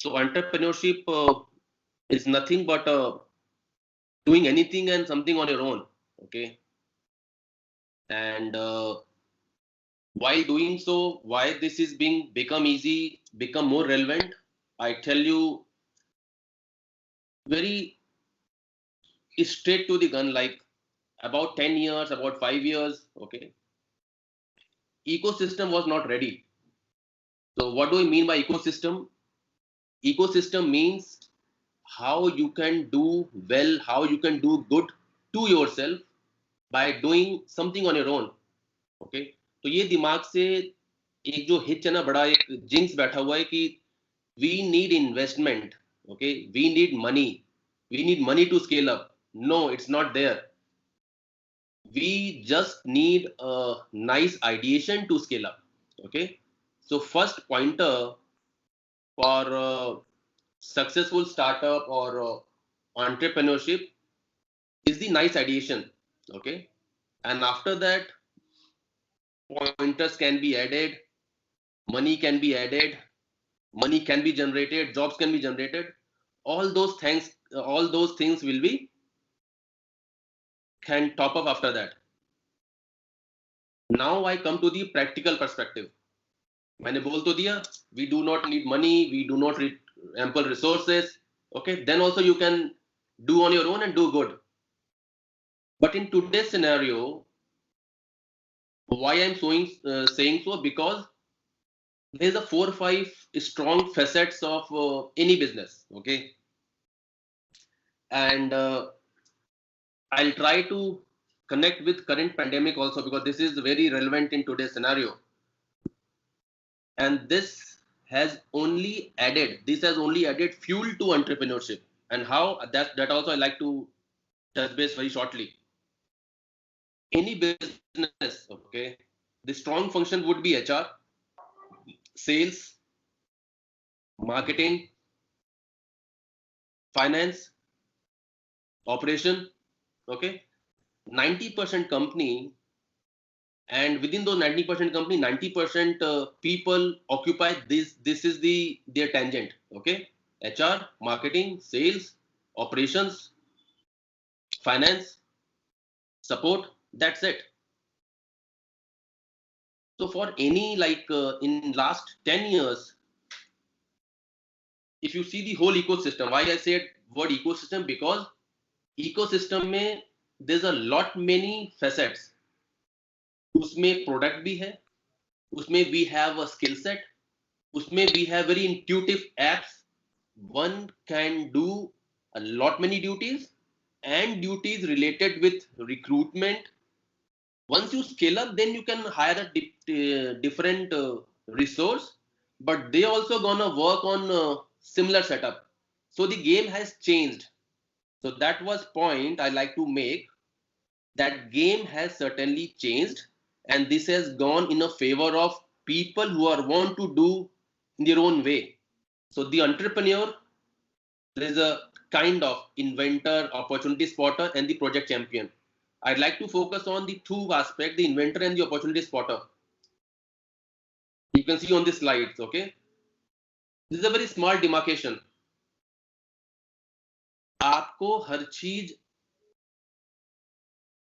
So entrepreneurship is nothing but doing anything and something on your own. Okay, and while doing so, why this is being become easy, become more relevant, I tell you very straight to the gun, like about 10 years, about 5 years, okay, ecosystem was not ready. So what do I mean by ecosystem? Ecosystem means how you can do well, how you can do good to yourself by doing something on your own. Okay, तो ये दिमाग से एक जो hitch है ना, बड़ा एक जिंक्स बैठा हुआ है कि we need investment. Okay, we need money, we need money to scale up. No, it's not there. We just need a nice ideation to scale up. Okay, so first pointer for successful startup or entrepreneurship is the nice ideation. Okay, and after that pointers can be added, money can be added, money can be generated, jobs can be generated. All those things will be can top up after that. Now I come to the practical perspective. मैंने बोल तो दिया, we do not need money, we do not need ample resources. Okay, then also you can do on your own and do good. But in today's scenario, why I'm saying so, because there's a 4 or 5 strong facets of any business. Okay, and I'll try to connect with current pandemic also, because this is very relevant in today's scenario. And this has only added fuel to entrepreneurship. And how, that also I like to touch base very shortly. Any business, okay, the strong function would be HR, sales, marketing, finance, operation. Okay, 90% company, and within those 90% company, 90% people occupy this is their tangent. Okay, HR, marketing, sales, operations, finance, support. That's it. So for any, like in last 10 years, if you see the whole ecosystem, why I said word ecosystem, because ecosystem में there's a lot many facets. उसमें product भी है, उसमें we have a skill set, उसमें we have very intuitive apps. One can do a lot many duties, and duties related with recruitment. Once you scale up, then you can hire a different resource, but they also gonna work on similar setup. So the game has changed. So that was point I like to make, that game has certainly changed, and this has gone in a favor of people who are want to do in their own way. So the entrepreneur, there is a kind of inventor, opportunity spotter, and the project champion. I'd like to focus on the two aspects, the inventor and the opportunity spotter. You can see on the slides. Okay, this is a very small demarcation. आपको हर चीज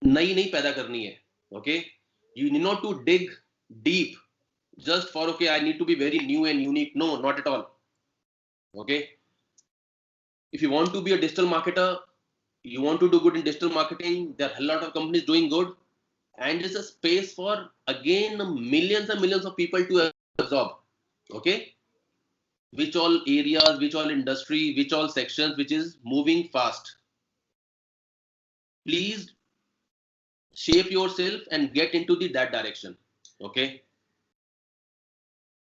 नई नई पैदा करनी है. Okay, you need not to dig deep just for, okay, I need to be very new and unique. No, not at all. Okay, if you want to be a digital marketer, you want to do good in digital marketing, there are a lot of companies doing good, and there's a space for, again, millions and millions of people to absorb. Okay, which all areas, which all industry, which all sections, which is moving fast. Please shape yourself and get into that direction. Okay,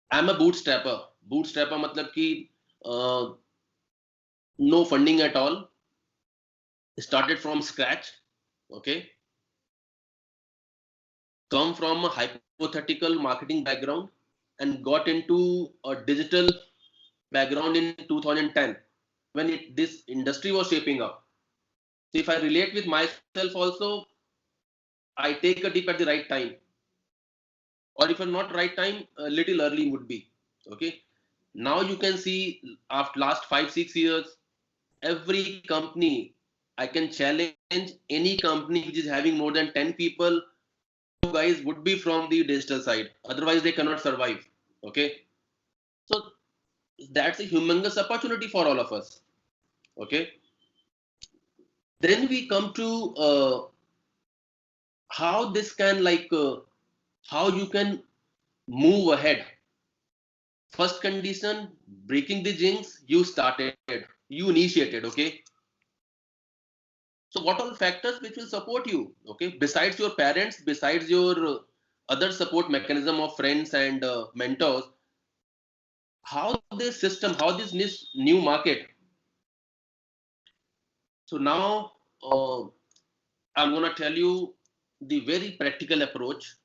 I'm a bootstrapper मतलब कि no funding at all, started from scratch. Okay, come from a hypothetical marketing background and got into a digital background in 2010, when this industry was shaping up. So if I relate with myself also, I take a dip at the right time, or if not right time, a little early would be. Okay, Now you can see after last 5-6 years, every company, I can challenge any company which is having more than 10 people, you guys would be from the digital side. Otherwise, they cannot survive. Okay. So that's a humongous opportunity for all of us. Okay. Then we come to how this can how you can move ahead. First condition, breaking the jinx, you started, you initiated. Okay. So what all factors which will support you? Okay, besides your parents, besides your other support mechanism of friends and mentors, how this system, how this new market. So now I'm gonna tell you the very practical approach.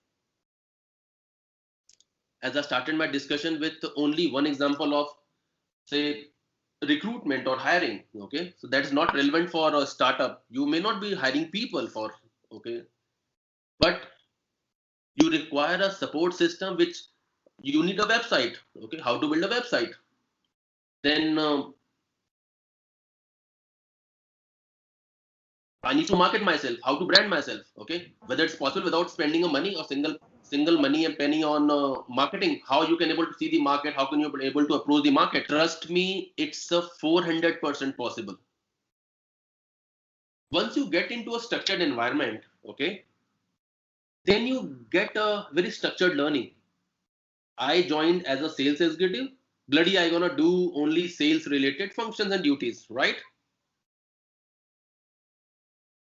As I started my discussion with only one example of, say, recruitment or hiring. Okay, so that's not relevant for a startup. You may not be hiring people for, okay, but you require a support system which you need a website. Okay, how to build a website. Then I need to market myself, how to brand myself. Okay, whether it's possible without spending a money or single money and penny on marketing. How you can able to see the market, how can you be able to approach the market. Trust me, it's a 400% possible. Once you get into a structured environment, okay, then you get a very structured learning. I joined as a sales executive. Bloody, I gonna do only sales related functions and duties, right?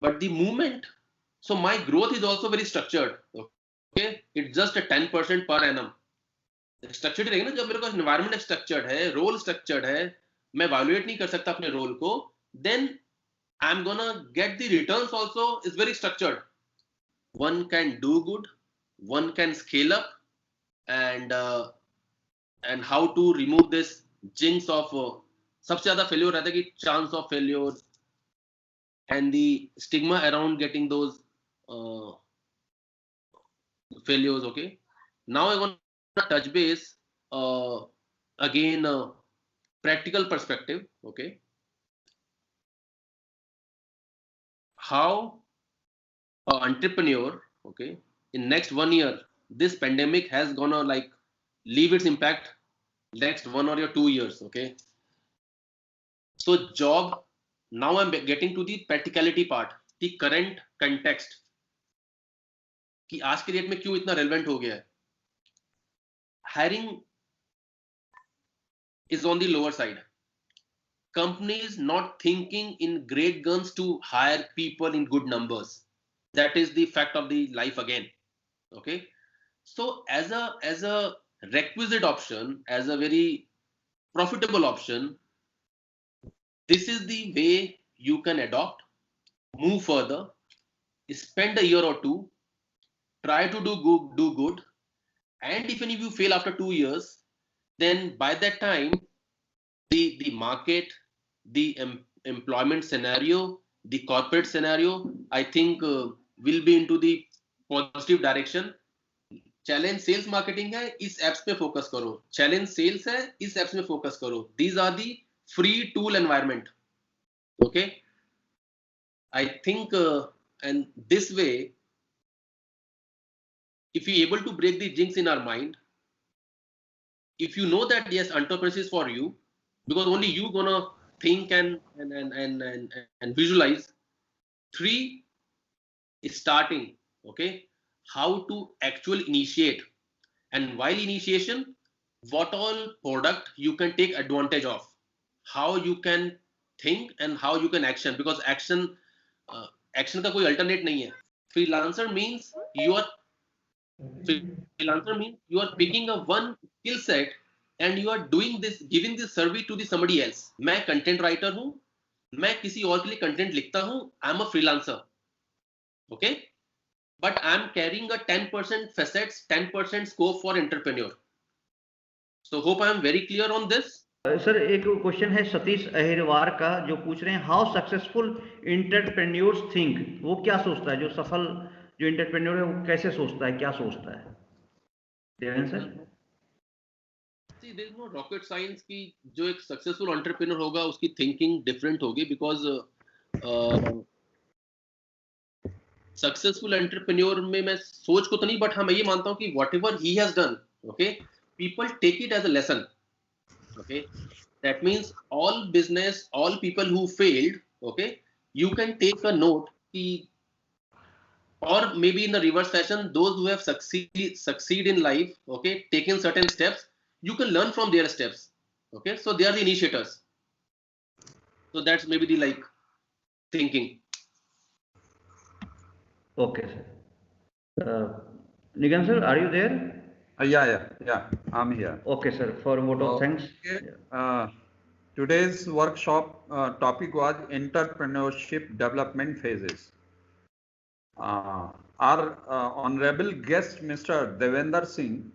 But the movement, so my growth is also very structured. Okay, it's just a 10% per annum. Structured रहेगा ना, जब मेरे पास environment structured है, role structured है, मैं valuate नहीं कर सकता अपने रोल को, then I am gonna get the returns also is very structured. One can do good, one can scale up, and how to remove this jinx off, सबसे ज्यादा फेल्योर रहता है कि chance of failure and the stigma around getting those failures. Okay, now I want to touch base again practical perspective. Okay, how an entrepreneur, okay, in next 1 year, this pandemic has gonna like leave its impact next 1 or 2 years. Okay, so job, now I'm getting to the practicality part, the current context कि आज के date में क्यों इतना relevant हो गया है. Hiring is on the lower side. Companies not thinking in great guns to hire people in good numbers. That is the fact of the life again. Okay, so as a requisite option, as a very profitable option, this is the way you can adopt, move further, spend a year or two, try to do good, and even if you fail after 2 years, then by that time the market, the employment scenario, the corporate scenario, I think will be into the positive direction. Challenge sales marketing है, इस apps पे focus करो. Challenge sales है, इस apps में focus करो. These are the free tool environment. Okay, I think and this way if you able to break the jinx in our mind, if you know that yes, entrepreneurship is for you, because only you gonna think and visualize. 3 is starting. Okay, how to actually initiate, and while initiation, what all product you can take advantage of, how you can think and how you can action, because action का कोई alternate नहीं है. Freelancer means you are picking a one skill set and you are doing this, giving this service to the somebody else. मैं content writer हूँ, मैं किसी और के लिए content लिखता हूँ. I am a freelancer. Okay, but I am carrying a 10% facets, 10% scope for entrepreneur. So hope I am very clear on this. Sir एक क्वेश्चन है सतीश अहिरवार का, जो पूछ रहे हैं हाउ सक्सेसफुल एंटरप्रेन्योर्स थिंक. वो क्या सोचता है, जो सफल जो एंटरप्रेन्योर है वो कैसे सोचता है, क्या सोचता है? Devendra sir. See, there is no rocket science की जो एक सक्सेसफुल एंटरप्रेन्योर होगा उसकी थिंकिंग डिफरेंट होगी, बिकॉज सक्सेसफुल एंटरप्रेन्योर में मैं सोच को तो नहीं, बट हाँ मैं ये मानता हूँ कि whatever he has done, okay, people take it as a lesson, okay, that means all business, all people who failed, okay, you can take a note कि, or maybe in the reverse fashion, those who have succeed in life, okay, taken certain steps, you can learn from their steps, okay, so they are the initiators, so that's maybe the like thinking. Okay, sir. Nigan sir, are you there? Yeah, I'm here. Okay, sir. For vote of thanks. Okay. Today's workshop topic was entrepreneurship development phases. Our honorable guest, Mr. Devender Singh,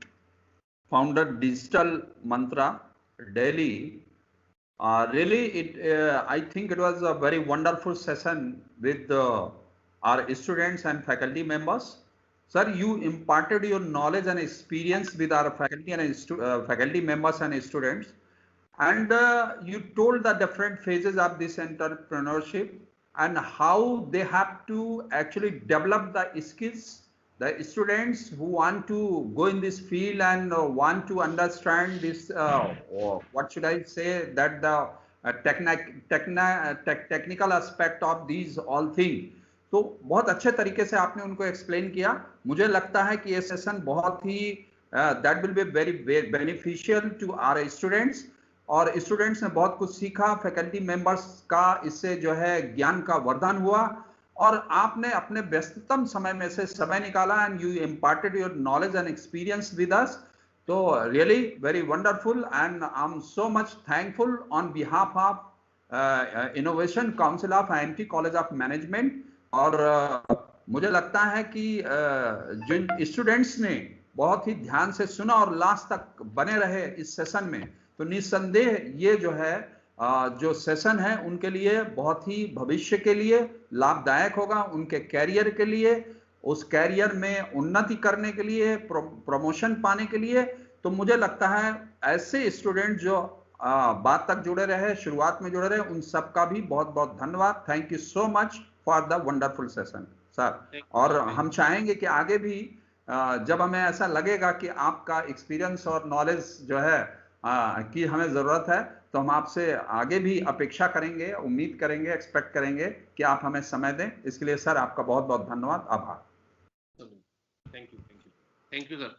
founder Digital Mantra, Delhi. I think it was a very wonderful session with our students and faculty members. Sir, you imparted your knowledge and experience with our faculty and faculty members and students, and you told the different phases of this entrepreneurship and how they have to actually develop the skills. The students who want to go in this field and want to understand this, what should I say, that the technical aspect of these all things. तो बहुत अच्छे तरीके से आपने उनको explain किया. मुझे लगता है कि ये सेशन बहुत ही that will be very beneficial to our students, और स्टूडेंट्स ने बहुत कुछ सीखा. फैकल्टी मेंबर्स का इससे जो है ज्ञान का वर्धन हुआ, और आपने अपने व्यस्ततम समय में से समय निकाला and you imparted your knowledge and experience with us. तो really very wonderful, and I am so much thankful on behalf of innovation council of IMT college of management. और मुझे लगता है कि जिन स्टूडेंट्स ने बहुत ही ध्यान से सुना और लास्ट तक बने रहे इस सेशन में, तो निस्संदेह ये जो है जो सेशन है उनके लिए बहुत ही भविष्य के लिए लाभदायक होगा, उनके कैरियर के लिए, उस कैरियर में उन्नति करने के लिए, प्रमोशन पाने के लिए. तो मुझे लगता है ऐसे स्टूडेंट जो बात तक जुड़े रहे, शुरुआत में जुड़े रहे, उन सबका भी बहुत बहुत धन्यवाद. Thank you so much for the wonderful session sir. और हम चाहेंगे कि आगे भी जब हमें ऐसा लगेगा कि आपका एक्सपीरियंस और नॉलेज जो है की हमें जरूरत है, तो हम आपसे आगे भी अपेक्षा करेंगे, उम्मीद करेंगे, एक्सपेक्ट करेंगे कि आप हमें समय दें. इसके लिए सर आपका बहुत बहुत धन्यवाद, आभार. Thank you sir.